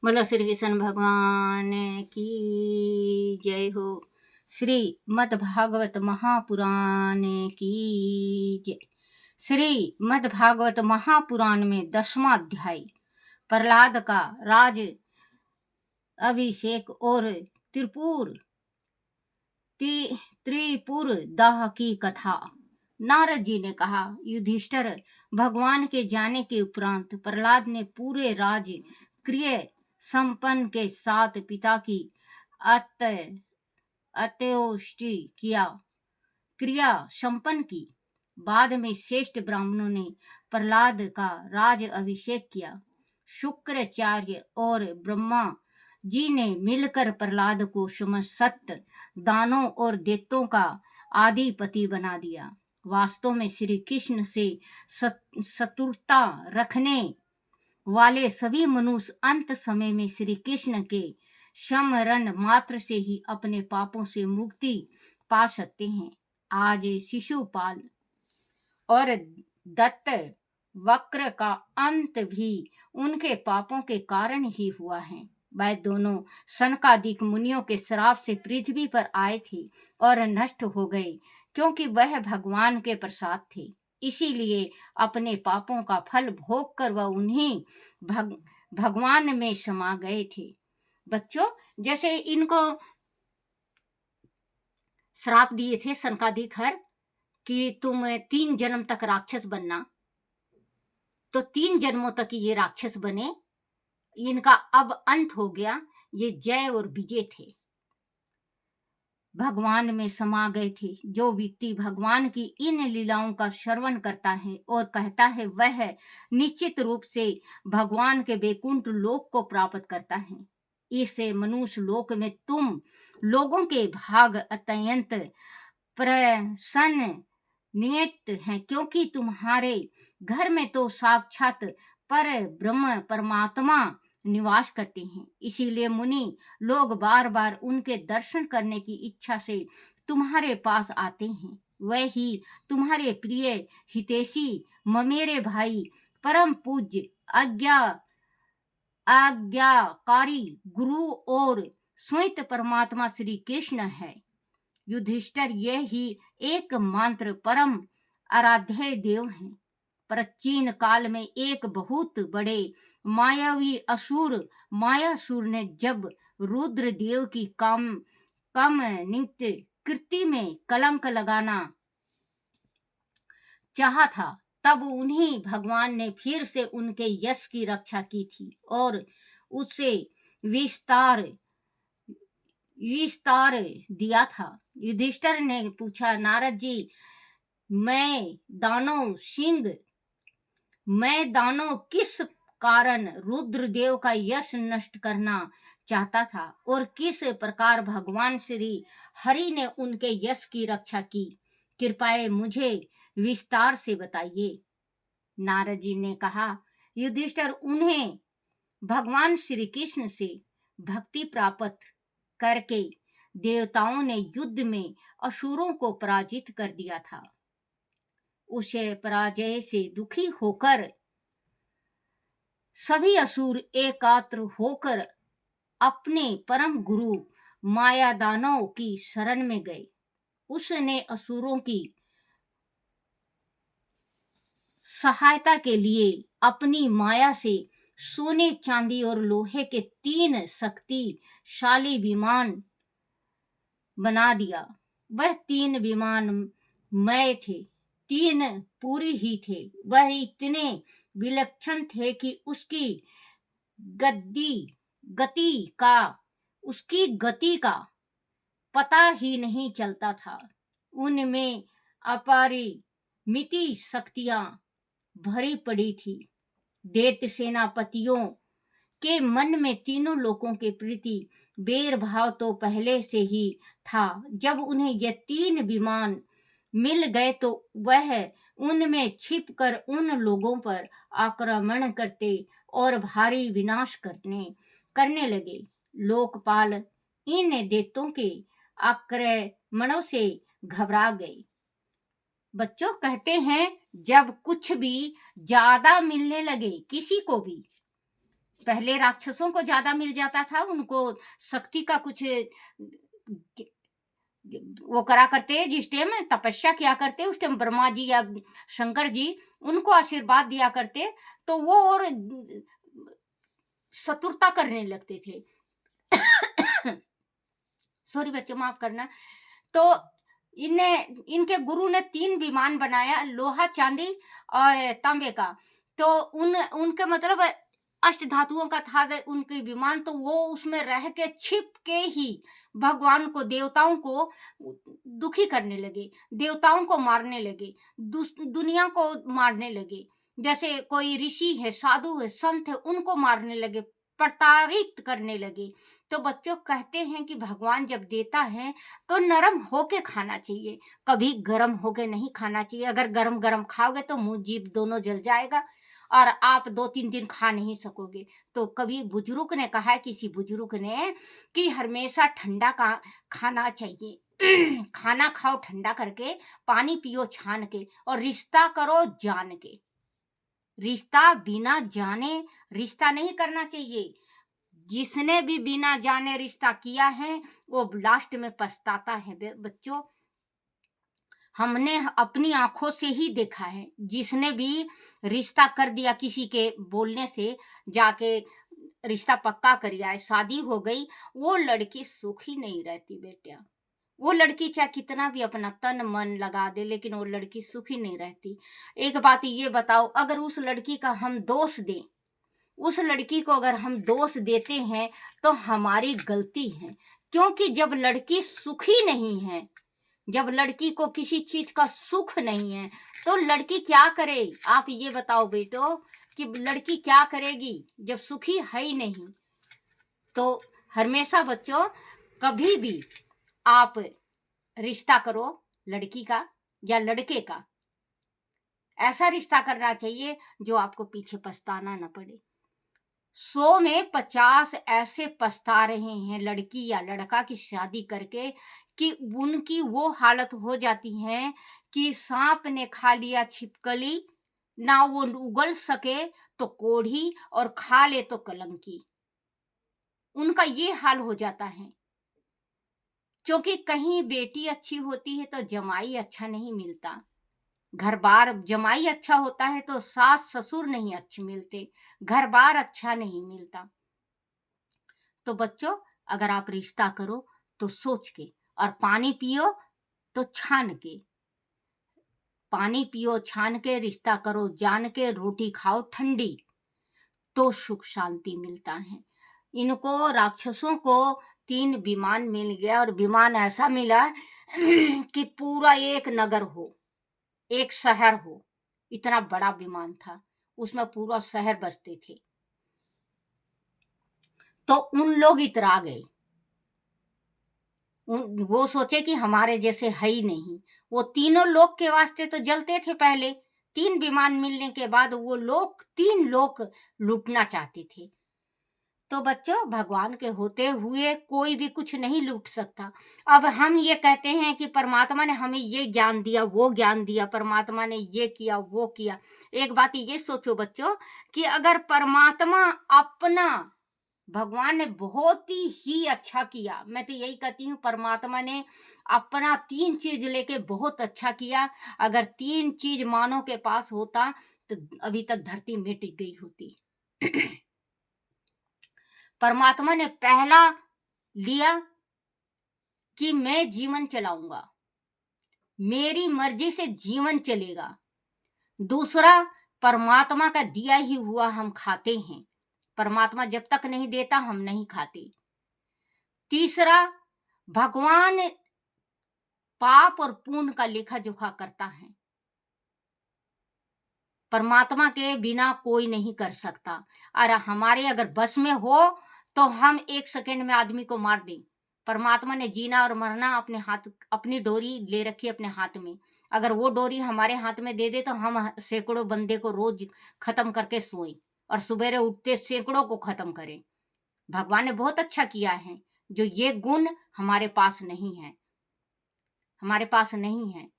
बोलो श्री कृष्ण भगवान की जय हो। श्री मद्भागवत महापुराण की जय। श्री मद्भागवत महापुराण में 10वां अध्याय प्रहलाद का राज अभिषेक और त्रिपुर दाह की कथा। नारद जी ने कहा, युधिष्ठिर, भगवान के जाने के उपरांत प्रहलाद ने पूरे राज क्रिय संपन्न के साथ पिता की अत्योष्टि क्रिया संपन्न की। बाद में श्रेष्ठ ब्राह्मणों ने प्रहलाद का राज अभिषेक किया। शुक्राचार्य और ब्रह्मा जी ने मिलकर प्रहलाद को समस्त दानों और दैत्यों का आधिपति बना दिया। वास्तव में श्री कृष्ण से शत्रुता रखने वाले सभी मनुष्य अंत समय में श्री कृष्ण के स्मरण मात्र से ही अपने पापों से मुक्ति पा सकते हैं। आज शिशुपाल और दत्त वक्र का अंत भी उनके पापों के कारण ही हुआ है। वह दोनों सनकादिक मुनियों के श्राप से पृथ्वी पर आए थे और नष्ट हो गए, क्योंकि वह भगवान के प्रसाद थे। इसीलिए अपने पापों का फल भोग कर वह उन्हीं भगवान में समा गए थे। बच्चों, जैसे इनको श्राप दिए थे सनकादिक हर कि तुम 3 जन्म तक राक्षस बनना, तो 3 जन्मों तक ये राक्षस बने। इनका अब अंत हो गया। ये जय और विजय थे, भगवान में समा गए थे। जो व्यक्ति भगवान की इन लीलाओं का श्रवण करता है और कहता है, वह निश्चित रूप से भगवान के वैकुंठ लोक को प्राप्त करता है। इस मनुष्य लोक में तुम लोगों के भाग अत्यंत प्रसन्न नियत हैं, क्योंकि तुम्हारे घर में तो साक्षात पर ब्रह्म परमात्मा निवास करते हैं। इसीलिए मुनि लोग बार बार उनके दर्शन करने की इच्छा से तुम्हारे पास आते हैं। वह ही तुम्हारे प्रिय हितैषी ममेरे भाई परम पूज्य आज्ञाकारी गुरु और स्वयं परमात्मा श्री कृष्ण है। युधिष्ठिर, यह ही एकमात्र परम आराध्य देव हैं। प्राचीन काल में एक बहुत बड़े मायावी असुर मायासुर ने जब रुद्र देव की कम नित्य कृति में कलंक लगाना चाहा था, तब उन्हीं भगवान ने फिर से उनके यश की रक्षा की थी और उससे विस्तार दिया था। युधिष्ठिर ने पूछा, नारद जी, मैं दानव किस कारण रुद्रदेव का यश नष्ट करना चाहता था और किस प्रकार भगवान श्री हरि ने उनके यश की रक्षा की? कृपया मुझे विस्तार से बताइए। नारद जी ने कहा, युधिष्ठिर, उन्हें भगवान श्री कृष्ण से भक्ति प्राप्त करके देवताओं ने युद्ध में असुरों को पराजित कर दिया था। उसे पराजय से दुखी होकर सभी असुर एकात्र होकर अपने परम गुरु माया दानव की शरण में गए। उसने असुरों की सहायता के लिए अपनी माया से सोने चांदी और लोहे के 3 शक्तिशाली विमान बना दिया। वह 3 विमान मय थे, 3 पूरी ही थे। वह इतने विलक्षण थे कि उसकी गति का पता ही नहीं चलता था। उनमें अपरिमित शक्तियां भरी पड़ी थी। दैत्य सेनापतियों के मन में तीनों लोकों के प्रति बैर भाव तो पहले से ही था। जब उन्हें ये 3 विमान मिल गए तो वह उनमें छिपकर उन लोगों पर आक्रमण करते और भारी विनाश करने लगे। लोकपाल इन दैत्यों के आक्रमणों से घबरा गए। बच्चों, कहते हैं, जब कुछ भी ज्यादा मिलने लगे किसी को भी, पहले राक्षसों को ज्यादा मिल जाता था, उनको शक्ति का कुछ वो करा करते, जिस टाइम तपस्या किया करते उस टाइम ब्रह्मा जी या शंकर जी उनको आशीर्वाद दिया करते, तो वो और शत्रुता करने लगते थे। सॉरी बच्चों, माफ करना। तो इनके गुरु ने 3 विमान बनाया, लोहा, चांदी और तांबे का। तो उनके मतलब अष्ट धातुओं का था उनके विमान। तो वो उसमें रह के छिप के ही भगवान को, देवताओं को दुखी करने लगे, देवताओं को मारने लगे, दुनिया को मारने लगे। जैसे कोई ऋषि है, साधु है, संत है, उनको मारने लगे, प्रताड़ित करने लगे। तो बच्चों कहते हैं कि भगवान जब देता है तो नरम होके खाना चाहिए, कभी गरम होके नहीं खाना चाहिए। अगर गरम गरम खाओगे तो मुंह जीभ दोनों जल जाएगा और आप 2-3 दिन खा नहीं सकोगे। तो कभी बुजुर्ग ने कहा है, किसी बुजुर्ग ने, कि हमेशा ठंडा का खाना चाहिए। खाना खाओ ठंडा करके, पानी पियो छान के, और रिश्ता करो जान के। रिश्ता बिना जाने रिश्ता नहीं करना चाहिए। जिसने भी बिना जाने रिश्ता किया है वो लास्ट में पछताता है बच्चों। हमने अपनी आंखों से ही देखा है, जिसने भी रिश्ता कर दिया किसी के बोलने से, जाके रिश्ता पक्का कर लिया है, शादी हो गई, वो लड़की सुखी नहीं रहती बेटा। वो लड़की चाहे कितना भी अपना तन मन लगा दे, लेकिन वो लड़की सुखी नहीं रहती। एक बात ये बताओ, अगर उस लड़की का हम दोष दें, उस लड़की को अगर हम दोष देते हैं तो हमारी गलती है। क्योंकि जब लड़की सुखी नहीं है, जब लड़की को किसी चीज का सुख नहीं है, तो लड़की क्या करे? आप ये बताओ बेटो कि लड़की क्या करेगी जब सुखी है ही नहीं। तो हमेशा बच्चों कभी भी आप रिश्ता करो लड़की का या लड़के का, ऐसा रिश्ता करना चाहिए जो आपको पीछे पछताना न पड़े। 100 में 50 ऐसे पछता रहे हैं लड़की या लड़का की शादी करके, कि उनकी वो हालत हो जाती है कि सांप ने खा लिया छिपकली, ना वो उगल सके तो कोढ़ी, और खा ले तो कलंकी। उनका ये हाल हो जाता है। क्योंकि कहीं बेटी अच्छी होती है तो जमाई अच्छा नहीं मिलता, घर बार जमाई अच्छा होता है तो सास ससुर नहीं अच्छे मिलते, घर बार अच्छा नहीं मिलता। तो बच्चों अगर आप रिश्ता करो तो सोच के, और पानी पियो तो छान के, पानी पियो छान के, रिश्ता करो जान के, रोटी खाओ ठंडी, तो सुख शांति मिलता है। इनको राक्षसों को 3 विमान मिल गया, और विमान ऐसा मिला कि पूरा एक नगर हो, एक शहर हो, इतना बड़ा विमान था, उसमें पूरा शहर बसते थे। तो उन लोग इतरा गए, वो सोचे कि हमारे जैसे है ही नहीं। वो तीनों लोग के वास्ते तो जलते थे पहले, 3 विमान मिलने के बाद वो लोग 3 लोग लूटना चाहते थे। तो बच्चों भगवान के होते हुए कोई भी कुछ नहीं लूट सकता। अब हम ये कहते हैं कि परमात्मा ने हमें ये ज्ञान दिया, वो ज्ञान दिया, परमात्मा ने ये किया वो किया। एक बात ये सोचो बच्चों कि अगर परमात्मा अपना, भगवान ने बहुत ही अच्छा किया, मैं तो यही कहती हूँ परमात्मा ने अपना 3 चीज लेके बहुत अच्छा किया। अगर 3 चीज मानव के पास होता तो अभी तक धरती मिट गई होती। परमात्मा ने पहला लिया कि मैं जीवन चलाऊंगा, मेरी मर्जी से जीवन चलेगा। दूसरा, परमात्मा का दिया ही हुआ हम खाते हैं, परमात्मा जब तक नहीं देता हम नहीं खाते। तीसरा, भगवान पाप और पुण्य का लेखा जोखा करता है, परमात्मा के बिना कोई नहीं कर सकता। और हमारे अगर बस में हो तो हम 1 सेकंड में आदमी को मार दें। परमात्मा ने जीना और मरना अपने हाथ, अपनी डोरी ले रखी अपने हाथ में। अगर वो डोरी हमारे हाथ में दे दे तो हम सैकड़ों बंदे को रोज खत्म करके सोएं और सवेरे उठते सैकड़ों को खत्म करें। भगवान ने बहुत अच्छा किया है, जो ये गुण हमारे पास नहीं है, हमारे पास नहीं है।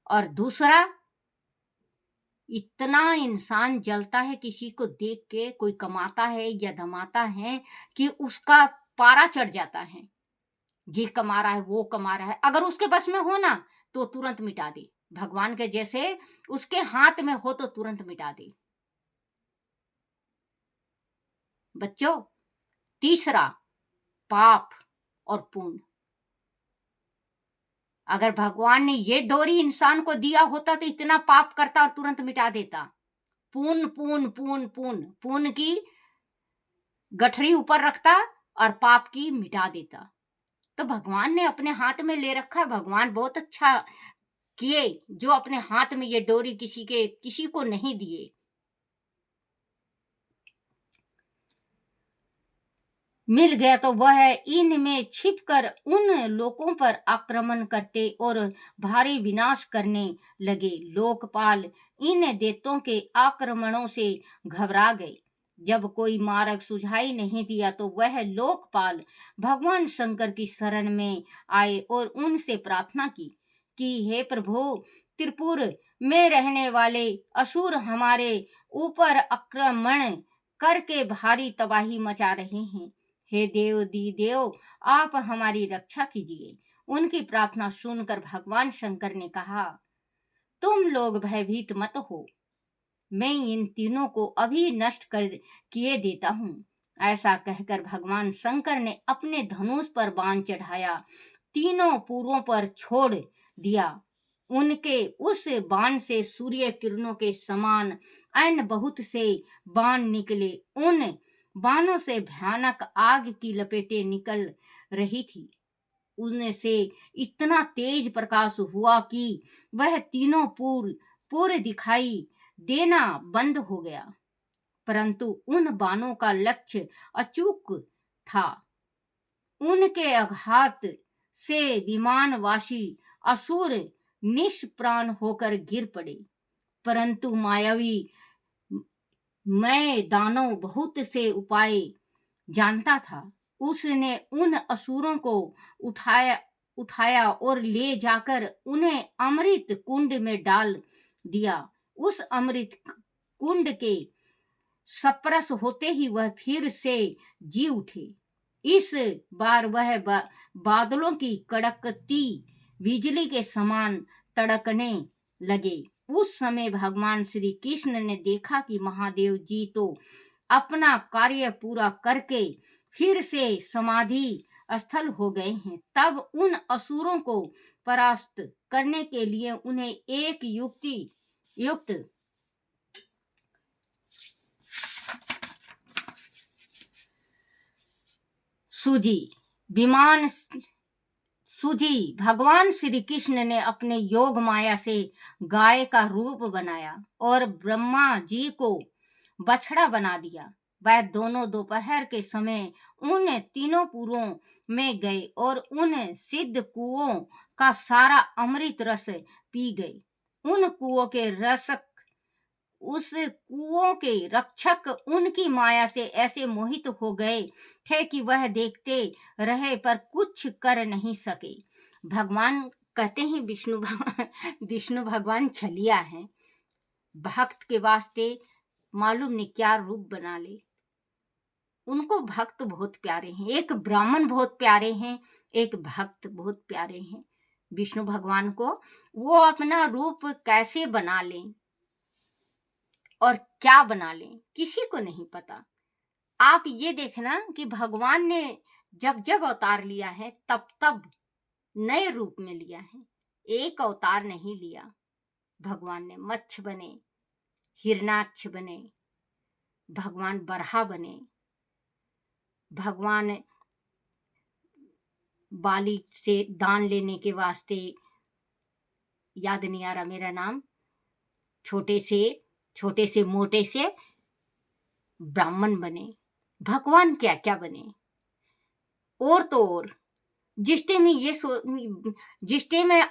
और दूसरा इतना इंसान जलता है किसी को देख के, कोई कमाता है या धमाता है कि उसका पारा चढ़ जाता है। ये कमा रहा है, वो कमा रहा है, अगर उसके बस में हो ना तो तुरंत मिटा दे। भगवान के जैसे उसके हाथ में हो तो तुरंत मिटा दे। बच्चों, तीसरा, पाप और पुण्य। अगर भगवान ने ये डोरी इंसान को दिया होता तो इतना पाप करता और तुरंत मिटा देता। पुण्य पुण्य पुण्य पुण्य, पुण्य की गठरी ऊपर रखता और पाप की मिटा देता। तो भगवान ने अपने हाथ में ले रखा है। भगवान बहुत अच्छा किए जो अपने हाथ में ये डोरी किसी को नहीं दिए। मिल गया तो वह इनमें छिपकर उन लोगों पर आक्रमण करते और भारी विनाश करने लगे। लोकपाल इन दैत्यों के आक्रमणों से घबरा गए। जब कोई मार्ग सुझाई नहीं दिया तो वह लोकपाल भगवान शंकर की शरण में आए और उनसे प्रार्थना की कि हे प्रभु, त्रिपुर में रहने वाले असुर हमारे ऊपर आक्रमण करके भारी तबाही मचा रहे हैं। हे देव दी देव, आप हमारी रक्षा कीजिए। उनकी प्रार्थना सुनकर भगवान शंकर ने कहा, तुम लोग भयभीत मत हो, मैं इन तीनों को अभी नष्ट कर किए देता हूँ। ऐसा कहकर भगवान शंकर ने अपने धनुष पर बाण चढ़ाया, तीनों पूर्वों पर छोड़ दिया। उनके उस बाण से सूर्य किरणों के समान अन्य बहुत से बाण निकले। उन बाणों से भयानक आग की लपेटें निकल रही थी। उनसे इतना तेज प्रकाश हुआ कि वह तीनों पूरे दिखाई देना बंद हो गया। परंतु उन बाणों का लक्ष्य अचूक था। उनके आघात से विमानवासी असुर निष्प्राण होकर गिर पड़े। परंतु मायावी मैं दानव बहुत से उपाय जानता था। उसने उन असुरों को उठाया और ले जाकर उन्हें अमृत कुंड में डाल दिया। उस अमृत कुंड के स्पर्श होते ही वह फिर से जी उठे। इस बार वह बादलों की कड़कती बिजली के समान तड़कने लगे। उस समय भगवान श्री कृष्ण ने देखा कि महादेव जी तो अपना कार्य पूरा करके फिर से समाधि स्थल हो गए हैं। तब उन असुरों को परास्त करने के लिए उन्हें एक युक्त सूझी। भगवान श्री कृष्ण ने अपने योग माया से गाय का रूप बनाया और ब्रह्मा जी को बछड़ा बना दिया। वह दोनों दोपहर के समय उन तीनों पुरों में गए और उन सिद्ध कुओं का सारा अमृत रस पी गए। उन कुओं के रसक उस कुओं के रक्षक उनकी माया से ऐसे मोहित हो गए थे कि वह देखते रहे पर कुछ कर नहीं सके। भगवान कहते हैं विष्णु भगवान छलिया है। भक्त के वास्ते मालूम नहीं क्या रूप बना ले। उनको भक्त बहुत प्यारे हैं। एक ब्राह्मण बहुत प्यारे हैं, एक भक्त बहुत प्यारे हैं। विष्णु भगवान को वो अपना रूप कैसे बना लें और क्या बना लें किसी को नहीं पता। आप ये देखना कि भगवान ने जब जब अवतार लिया है तब तब नए रूप में लिया है। एक अवतार नहीं लिया। भगवान ने मच्छ बने, हिरणाक्ष बने, भगवान बरहा बने, भगवान बाली से दान लेने के वास्ते, याद नहीं आ रहा मेरा नाम, छोटे से मोटे से ब्राह्मण बने। भगवान क्या क्या बने। और तो और जिस टाइम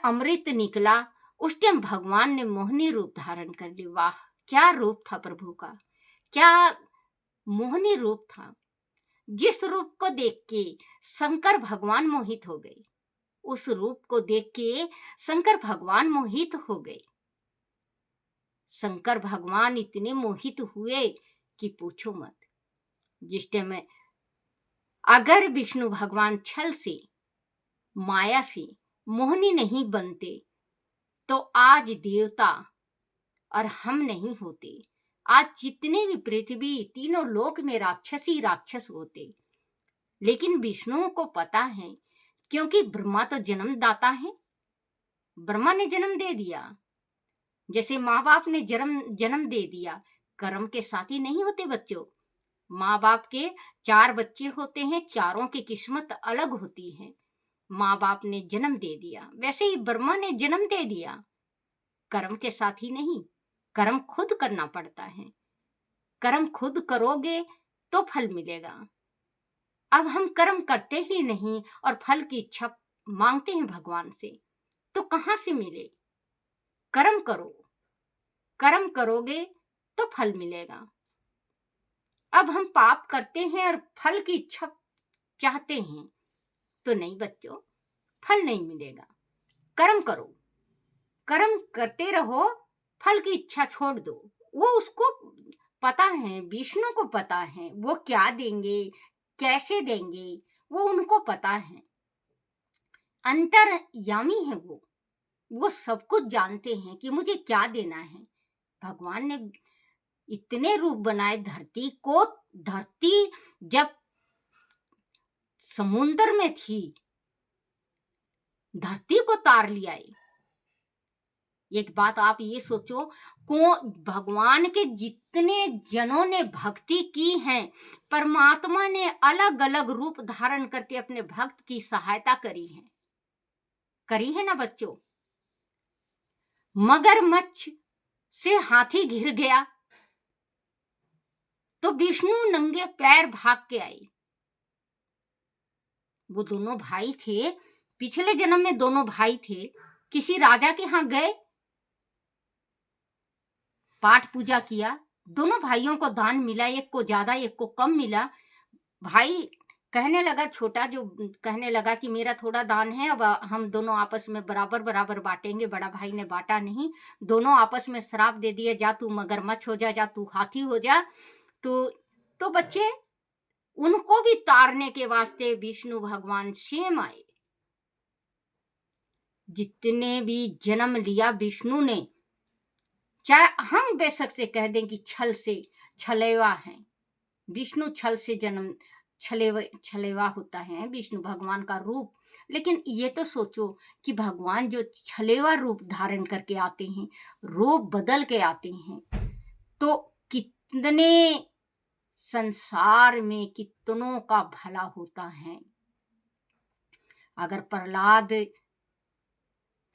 अमृत निकला उस टाइम भगवान ने मोहनी रूप धारण कर लिया। वाह, क्या रूप था प्रभु का, क्या मोहनी रूप था। जिस रूप को देख के शंकर भगवान मोहित हो गए, उस रूप को देख के शंकर भगवान मोहित हो गए। शंकर भगवान इतने मोहित हुए कि पूछो मत। जिस टाइम में अगर विष्णु भगवान छल से, माया से मोहिनी नहीं बनते तो आज देवता और हम नहीं होते। आज जितने भी पृथ्वी तीनों लोक में राक्षस ही राक्षस होते। लेकिन विष्णु को पता है, क्योंकि ब्रह्मा तो जन्मदाता है, ब्रह्मा ने जन्म दे दिया। जैसे माँ बाप ने जन्म दे दिया, कर्म के साथ ही नहीं होते बच्चों। माँ बाप के 4 बच्चे होते हैं, चारों की किस्मत अलग होती है। माँ बाप ने जन्म दे दिया, वैसे ही ब्रह्मा ने जन्म दे दिया, कर्म के साथ ही नहीं, कर्म खुद करना पड़ता है। कर्म खुद करोगे तो फल मिलेगा। अब हम कर्म करते ही नहीं और फल की इच्छा मांगते हैं भगवान से, तो कहां से मिले? कर्म करो, कर्म करोगे तो फल मिलेगा। अब हम पाप करते हैं और फल की इच्छा चाहते हैं, तो नहीं बच्चों, फल नहीं मिलेगा। कर्म करो, कर्म करते रहो, फल की इच्छा छोड़ दो। वो उसको पता है, विष्णु को पता है वो क्या देंगे, कैसे देंगे, वो उनको पता है। अंतर्यामी है वो सब कुछ जानते हैं कि मुझे क्या देना है। भगवान ने इतने रूप बनाए धरती को। धरती जब समुद्र में थी, धरती को तार लिया। एक बात आप ये सोचो, भगवान के जितने जनों ने भक्ति की है, परमात्मा ने अलग अलग रूप धारण करके अपने भक्त की सहायता करी है ना बच्चों। मगरमच्छ से हाथी घिर गया तो विष्णु नंगे पैर भाग के आए। वो दोनों भाई थे, पिछले जन्म में दोनों भाई थे, किसी राजा के यहां गए, पाठ पूजा किया, दोनों भाइयों को दान मिला, एक को ज्यादा एक को कम मिला। भाई कहने लगा, छोटा जो कहने लगा कि मेरा थोड़ा दान है, अब हम दोनों आपस में बराबर बराबर बांटेंगे। बड़ा भाई ने बांटा नहीं, दोनों आपस में श्राप दे दिए, जा तू मगरमच्छ हो जा तू हाथी हो जा। तो बच्चे उनको भी तारने के वास्ते विष्णु भगवान स्वयं आए। जितने भी जन्म लिया विष्णु ने, चाहे हम बेशक से कह दें कि छल से छलेवा है, विष्णु छल से जन्म छलेवा होता है विष्णु भगवान का रूप। लेकिन ये तो सोचो कि भगवान जो छलेवा रूप धारण करके आते हैं, रूप बदल के आते हैं, तो कितने संसार में कितनों का भला होता है। अगर प्रहलाद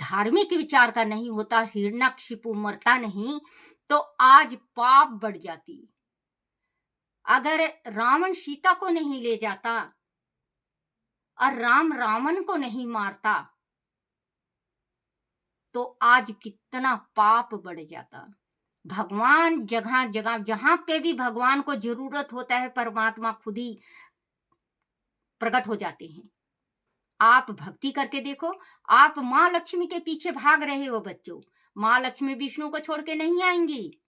धार्मिक विचार का नहीं होता, हिरण्यकशिपु मरता नहीं, तो आज पाप बढ़ जाती। अगर रावण सीता को नहीं ले जाता और राम रावण को नहीं मारता, तो आज कितना पाप बढ़ जाता। भगवान जगह जगह जहां पे भी भगवान को जरूरत होता है, परमात्मा खुद ही प्रकट हो जाते हैं। आप भक्ति करके देखो, आप माँ लक्ष्मी के पीछे भाग रहे हो बच्चों, माँ लक्ष्मी विष्णु को छोड़ के नहीं आएंगी।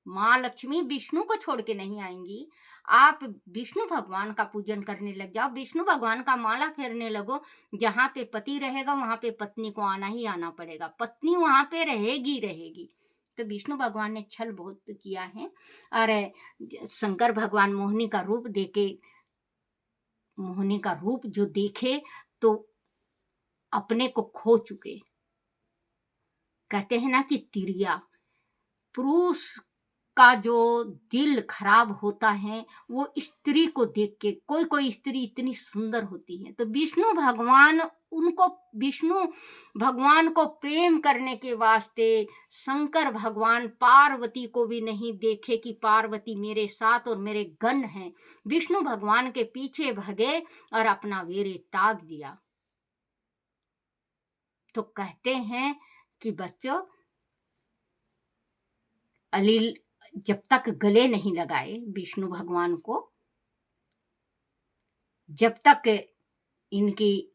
माँ लक्ष्मी विष्णु को छोड़ के नहीं आएंगी। आप विष्णु भगवान का पूजन करने लग जाओ, विष्णु भगवान का माला फेरने लगो। जहां पे पति रहेगा वहां पे पत्नी को आना ही आना पड़ेगा, पत्नी वहां पे रहेगी। तो विष्णु भगवान ने छल बहुत किया है। और शंकर भगवान मोहिनी का रूप जो देखे तो अपने को खो चुके। कहते हैं ना कि तिरिया, पुरुष का जो दिल खराब होता है वो स्त्री को देख के, कोई स्त्री इतनी सुंदर होती है, तो विष्णु भगवान को प्रेम करने के वास्ते शंकर भगवान पार्वती को भी नहीं देखे कि पार्वती मेरे साथ और मेरे गण हैं, विष्णु भगवान के पीछे भगे और अपना वीर त्याग दिया। तो कहते हैं कि बच्चों, अलील जब तक गले नहीं लगाए विष्णु भगवान को, जब तक इनकी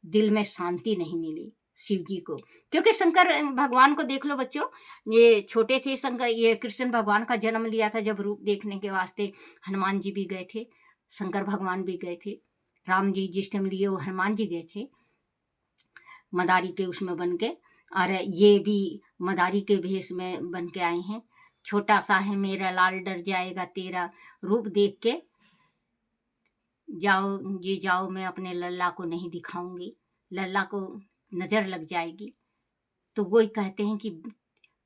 दिल में शांति नहीं मिली, शिव जी को। क्योंकि शंकर भगवान को देख लो बच्चों, ये छोटे थे शंकर, ये कृष्ण भगवान का जन्म लिया था जब रूप देखने के वास्ते हनुमान जी भी गए थे, शंकर भगवान भी गए थे, राम जी जिस टाइम लिए वो हनुमान जी गए थे मदारी के उसमें बन के, और ये भी मदारी के भेष में बन के आए हैं। छोटा सा है मेरा लाल डर जाएगा तेरा रूप देख के, जाओ जी जाओ मैं अपने लल्ला को नहीं दिखाऊंगी, लल्ला को नजर लग जाएगी। तो वही कहते हैं कि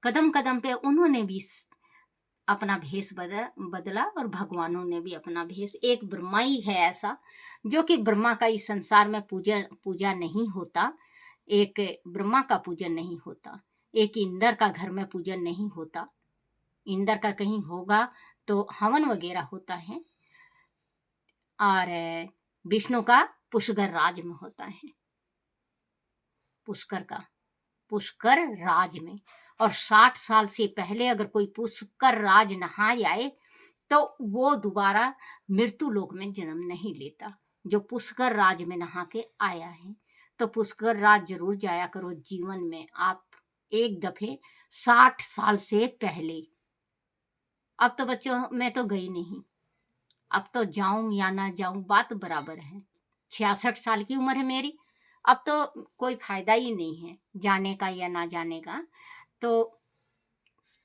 कदम कदम पे उन्होंने भी अपना भेष बदला और भगवानों ने भी अपना भेष। एक ब्रह्मा ही है ऐसा जो कि ब्रह्मा का इस संसार में पूजा नहीं होता, एक ब्रह्मा का पूजन नहीं होता, एक इंद्र का घर में पूजन नहीं होता। इंद्र का कहीं होगा तो हवन वगैरह होता है, और विष्णु का पुष्कर राज में होता है, पुष्कर राज में। और 60 साल से पहले अगर कोई पुष्कर राज नहा जाए तो वो दोबारा मृत्यु लोक में जन्म नहीं लेता, जो पुष्कर राज में नहा के आया है। तो पुष्कर राज जरूर जाया करो जीवन में आप एक दफे 60 साल से पहले। अब तो बच्चों मैं तो गई नहीं, अब तो जाऊं या ना जाऊं बात बराबर है। 66 साल की उम्र है मेरी, अब तो कोई फायदा ही नहीं है जाने का या ना जाने का। तो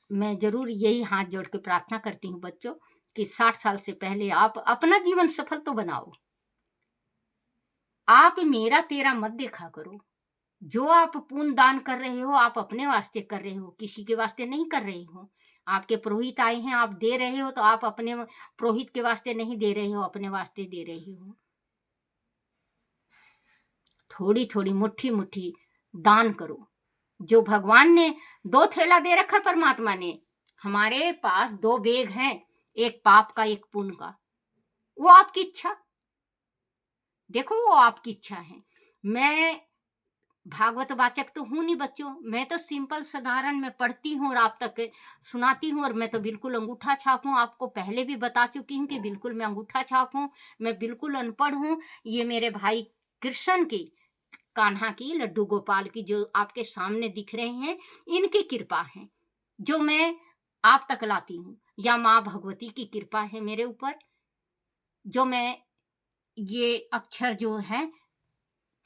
मैं जरूर यही हाथ जोड़ के प्रार्थना करती हूँ बच्चों कि 60 साल से पहले आप अपना जीवन सफल तो बनाओ। आप मेरा तेरा मत देखा करो। जो आप पुण्य दान कर रहे हो आप अपने वास्ते कर रहे हो, किसी के वास्ते नहीं कर रहे हो। आपके पुरोहित आए हैं, आप दे रहे हो तो आप अपने पुरोहित के वास्ते नहीं दे रहे हो, अपने वास्ते दे रहे हो। थोड़ी थोड़ी मुट्ठी मुट्ठी दान करो। जो भगवान ने 2 थैला दे रखा, परमात्मा ने हमारे पास 2 बैग हैं, एक पाप का एक पुण्य का। वो आपकी इच्छा, देखो वो आपकी इच्छा है। मैं भागवत वाचक तो हूं नहीं बच्चों, मैं तो सिंपल साधारण मैं पढ़ती हूँ और आप तक सुनाती हूँ। और मैं तो बिल्कुल अंगूठा छाप हूँ, आपको पहले भी बता चुकी हूँ कि बिल्कुल मैं अंगूठा छाप हूँ, मैं बिल्कुल अनपढ़ हूँ। ये मेरे भाई कृष्ण की, कान्हा की, लड्डू गोपाल की जो आपके सामने दिख रहे हैं, इनकी कृपा है जो मैं आप तक लाती हूँ, या माँ भगवती की कृपा है मेरे ऊपर जो मैं ये अक्षर जो है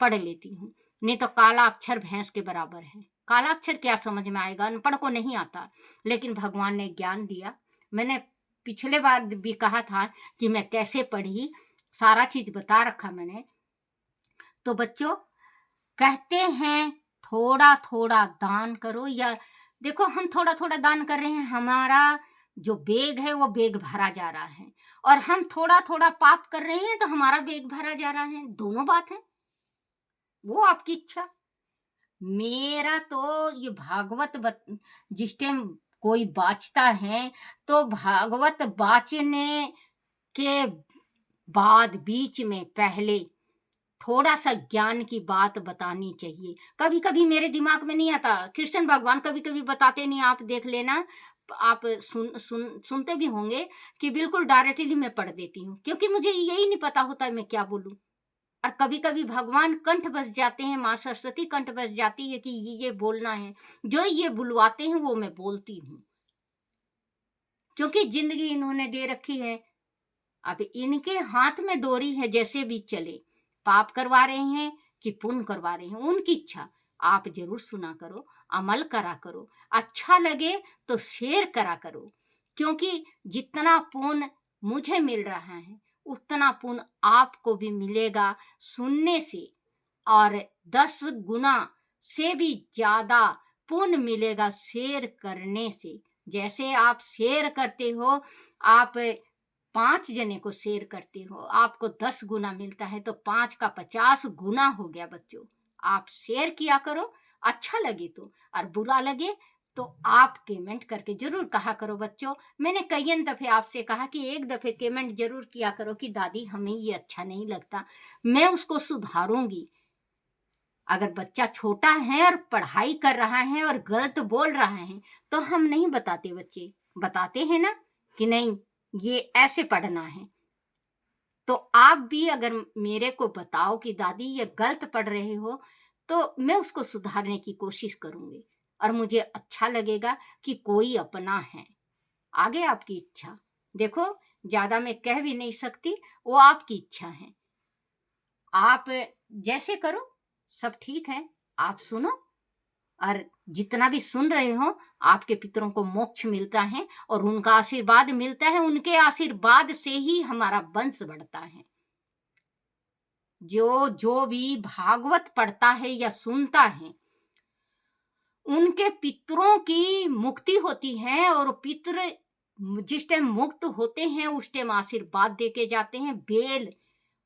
पढ़ लेती हूँ। नहीं तो काला अक्षर भैंस के बराबर है। काला अक्षर क्या समझ में आएगा, अनपढ़ को नहीं आता, लेकिन भगवान ने ज्ञान दिया। मैंने पिछले बार भी कहा था कि मैं कैसे पढ़ी, सारा चीज बता रखा मैंने। तो बच्चों कहते हैं थोड़ा थोड़ा दान करो, या देखो हम थोड़ा थोड़ा दान कर रहे हैं, हमारा जो बेग है वो बेग भरा जा रहा है, और हम थोड़ा थोड़ा पाप कर रहे हैं तो हमारा बेग भरा जा रहा है। दोनों बात है, वो आपकी इच्छा। मेरा तो ये जिस टाइम कोई बाचता है तो भागवत बाचने के बाद बीच में पहले थोड़ा सा ज्ञान की बात बतानी चाहिए। कभी कभी मेरे दिमाग में नहीं आता, कृष्ण भगवान कभी कभी बताते नहीं, आप देख लेना, आप सुनते भी होंगे कि बिल्कुल डायरेक्टली मैं पढ़ देती हूँ, क्योंकि मुझे यही नहीं पता होता मैं क्या बोलूं। और कभी कभी भगवान कंठ बस जाते हैं, माँ सरस्वती कंठ बस जाती है कि ये बोलना है, जो ये बुलवाते हैं वो मैं बोलती हूँ, क्योंकि जिंदगी इन्होंने दे रखी है। अब इनके हाथ में डोरी है, जैसे भी चले, पाप करवा रहे हैं कि पुण्य करवा रहे हैं उनकी इच्छा। आप जरूर सुना करो, अमल करा करो, अच्छा लगे तो शेयर करा करो, क्योंकि जितना पुण्य मुझे मिल रहा है उतना पुण्य आपको भी मिलेगा सुनने से, और 10 गुना से भी ज्यादा पुण्य मिलेगा शेयर करने से। जैसे आप शेयर करते हो, आप 5 जने को शेयर करते हो, आपको 10 गुना मिलता है, तो 5 का 50 गुना हो गया बच्चों। आप शेयर किया करो, अच्छा लगे तो, और बुरा लगे तो आप कमेंट करके जरूर कहा करो बच्चों। मैंने कई दफे आपसे कहा कि एक दफे कमेंट जरूर किया करो कि दादी हमें ये अच्छा नहीं लगता, मैं उसको सुधारूंगी। अगर बच्चा छोटा है और पढ़ाई कर रहा है और गलत बोल रहा है तो हम नहीं बताते, बच्चे बताते हैं ना कि नहीं ये ऐसे पढ़ना है। तो आप भी अगर मेरे को बताओ कि दादी ये गलत पढ़ रहे हो, तो मैं उसको सुधारने की कोशिश करूँगी और मुझे अच्छा लगेगा कि कोई अपना है। आगे आपकी इच्छा। देखो, ज़्यादा मैं कह भी नहीं सकती, वो आपकी इच्छा है। आप जैसे करो, सब ठीक है। आप सुनो, और जितना भी सुन रहे हो, आपके पितरों को मोक्ष मिलता है और उनका आशीर्वाद मिलता है। उनके आशीर्वाद से ही हमारा वंश बढ़ता है। जो जो भी भागवत पढ़ता है या सुनता है, उनके पितरों की मुक्ति होती है और पितर जिस टाइम मुक्त होते हैं उस टाइम आशीर्वाद देके जाते हैं।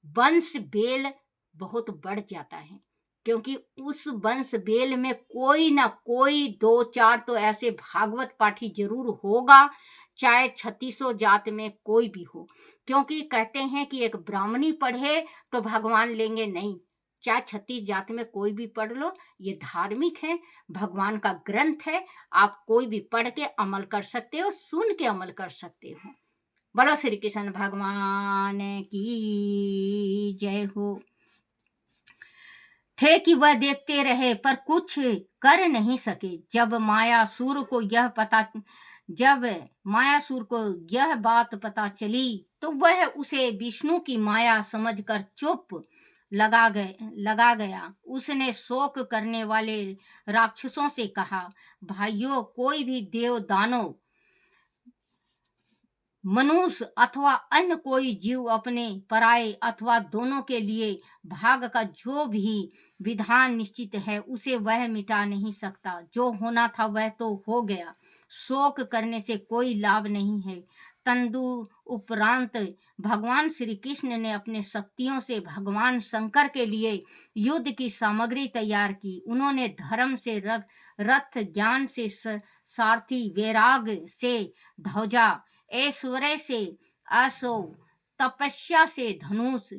वंश बेल बहुत बढ़ जाता है, क्योंकि उस वंश बेल में कोई ना कोई 2-4 तो ऐसे भागवत पाठी जरूर होगा, चाहे 3600 जात में कोई भी हो। क्योंकि कहते हैं कि एक ब्राह्मणी पढ़े तो भगवान लेंगे, नहीं, चाहे 36 जात में कोई भी पढ़ लो, ये धार्मिक है, भगवान का ग्रंथ है। आप कोई भी पढ़ के अमल कर सकते हो, सुन के अमल कर सकते हो। बोलो श्री कृष्ण भगवान की जय हो। थे कि वह देखते रहे पर कुछ कर नहीं सके। जब मायासुर को यह बात पता चली तो वह उसे विष्णु की माया समझकर चुप लगा गया। उसने शोक करने वाले राक्षसों से कहा, भाइयों, कोई भी देव दानव, मनुष्य अथवा अन्य कोई जीव अपने पराये अथवा दोनों के लिए भाग का जो भी विधान निश्चित है उसे वह मिटा नहीं सकता। जो होना था वह तो हो गया, शोक करने से कोई लाभ नहीं है। तंदु उपरांत भगवान श्री कृष्ण ने अपने शक्तियों से भगवान शंकर के लिए युद्ध की सामग्री तैयार की। उन्होंने धर्म से रथ, ज्ञान से सारथी, वैराग से ध्वजा, ऐश्वर्य से अश्व, तपस्या से धनुष,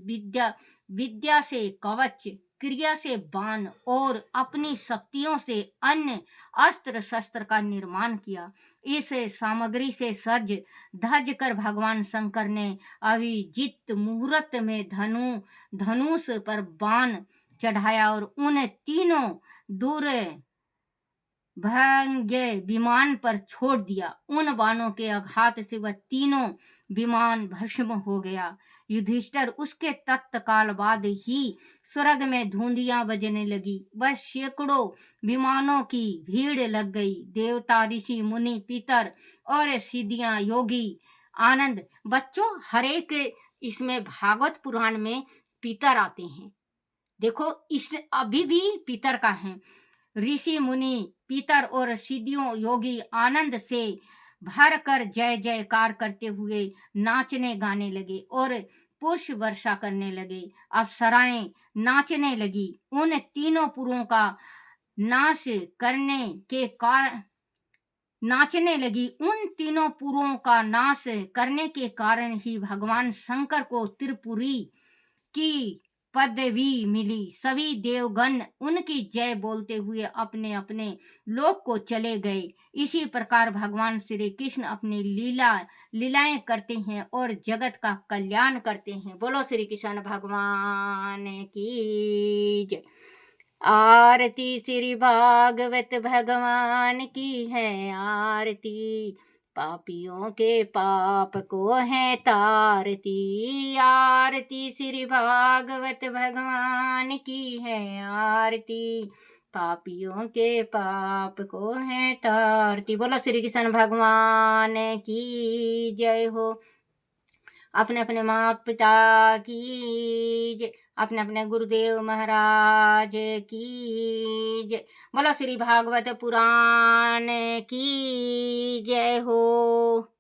विद्या से कवच, क्रिया से बाण और अपनी शक्तियों से अन्य अस्त्र शस्त्र का निर्माण किया। इस सामग्री से सज धज कर भगवान शंकर ने अभिजीत मुहूर्त में धनुष पर बाण चढ़ाया और उन तीनों दूर भंगे विमान पर छोड़ दिया। उन बाणों के आघात से वह तीनों विमान भस्म हो गया। युधिष्ठिर, उसके तत्काल बाद ही स्वर्ग में धुंधियां बजने लगी। वह सैकड़ों विमानों की भीड़ लग गई। देवता, ऋषि, मुनि, पितर और सिद्धियां, योगी, आनंद। बच्चों, हर एक इसमें भागवत पुराण में पितर आते हैं। देखो, इस अभी भी पितर का है। ऋषि, मुनि, पितर और सिद्धियों, योगी आनंद से भर कर जय जयकार करते हुए नाचने गाने लगे और पुष्प वर्षा करने लगे। अप्सराएं नाचने लगी। उन तीनों पुरों का नाश करने के कारण ही भगवान शंकर को त्रिपुरी की पदवी मिली। सभी देवगण उनकी जय बोलते हुए अपने अपने लोक को चले गए। इसी प्रकार भगवान श्री कृष्ण अपनी लीलाएं करते हैं और जगत का कल्याण करते हैं। बोलो श्री कृष्ण भगवान की जय। आरती श्री भागवत भगवान की है आरती, पापियों के पाप को है तारती। आरती श्री भागवत भगवान की है आरती, पापियों के पाप को है तारती। बोलो श्री कृष्ण भगवान की जय हो। अपने अपने माता पिता की जय, अपने अपने गुरुदेव महाराज की जय। बोलो श्री भागवत पुराण की जय हो।